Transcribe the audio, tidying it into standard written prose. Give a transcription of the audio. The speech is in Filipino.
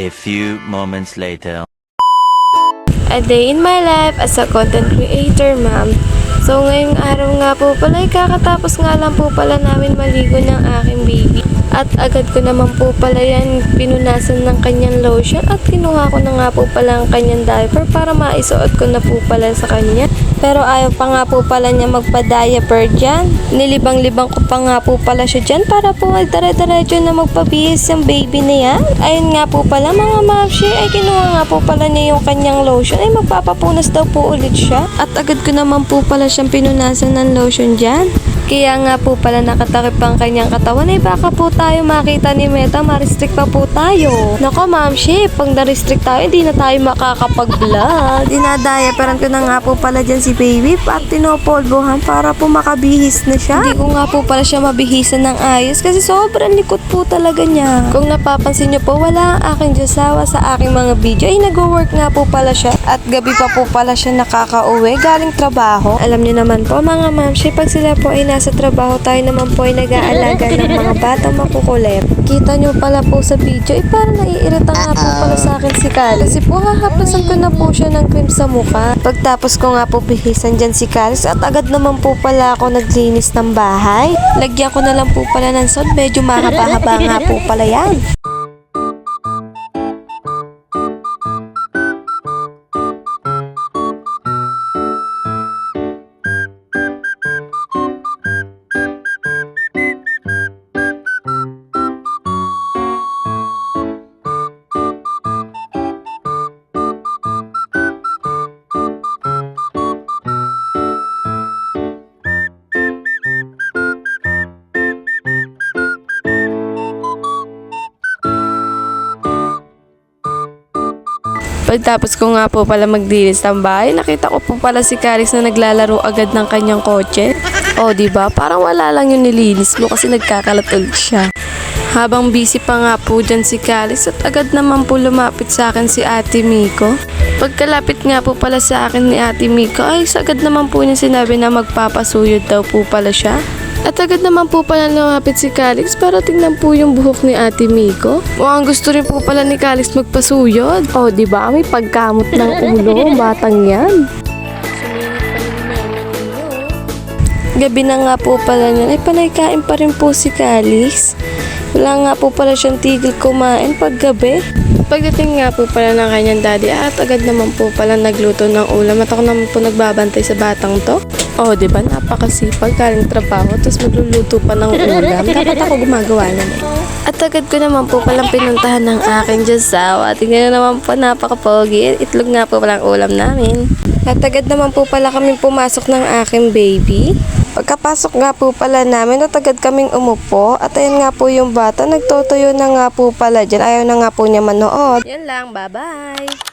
A few moments later. A day in my life as a content creator, ma'am. So ngayong araw nga po pala, kakatapos nga lang po pala namin maligo ng aking baby. At agad ko naman po pala yan pinunasan ng kanyang lotion at kinuha ko na nga po pala ang kanyang diaper para maisuot ko na po pala sa kanya. Pero ayaw pa nga po pala niya magpa-diaper dyan. Nilibang-libang ko pa nga po pala siya dyan para po magdara-diretso na magpabihis yung baby na yan. Ayun nga po pala mga mamshi, ay kinuha nga po pala niya yung kanyang lotion. Ay magpapapunas daw po ulit siya. At agad ko naman po pala siyang pinunasan ng lotion dyan. Kaya nga po pala nakatakip ang kanyang katawan ay baka po tayo makita ni Meta, ma-restrict pa po tayo. Nako mamshi, pag na-restrict tayo, hindi na tayo makakapag-vlog. Dinadayaperan ko na nga po pala dyan si baby at tinopolbohan para po makabihis na siya. Hindi ko nga po pala siya mabihisan ng ayos kasi sobrang likot po talaga niya. Kung napapansin nyo po, wala ang aking josawa sa aking mga video ay nag-work nga po pala siya at gabi pa po pala siya nakaka-uwi galing trabaho. Alam nyo naman po mga mamshi, pag sila po ay nasa trabaho, tayo naman po ay nag-aalaga ng mga batang makukulit. Kita nyo pala po sa video, parang naiirita nga po pala sa akin si Kali. Kasi po hahaplasan ko na po siya ng cream sa mukha. Pagtapos ko nga po bihisan dyan si Kali at agad naman po pala ako naglinis ng bahay. Lagyan ko na lang po pala ng salt, medyo mahaba-haba nga po pala yan. Pagtapos ko nga po pala magdilis ng bahay, nakita ko po pala si Calix na naglalaro agad ng kanyang kotse. O diba, parang wala lang yung nilinis mo kasi nagkakalat ulit siya. Habang busy pa nga po dyan si Calix at agad naman po lumapit sa akin si Ate Miko. Pagkalapit nga po pala sa akin ni Ate Miko ay agad naman po niya sinabi na magpapasuyod daw po pala siya. At agad naman po pala lumapit si Calix para tingnan po yung buhok ni Ate Miko. Mukhang gusto rin po pala ni Calix magpasuyod. O diba, may pagkamot ng ulo, batang yan. Gabi na nga po pala niyan, ay panay kain pa rin po si Calix. Wala nga po pala siyang tigil kumain pag gabi. Pagdating nga po pala ng kanyang daddy at agad naman po pala nagluto ng ulam at ako naman po nagbabantay sa batang to. O diba, napakasipag galing trabaho tapos magluluto pa ng ulam. Dapat ako gumagawa na At agad ko naman po palang pinuntahan ng aking josawa. Tingnan na naman po, napakapogi. Itlog nga po palang ulam namin. At agad naman po pala kami pumasok ng aking baby. Pagkapasok nga po pala namin at agad kaming umupo. At ayun nga po yung bata, nagtotoyo na nga po pala dyan. Ayaw na nga po niya manood. Yan lang, bye-bye!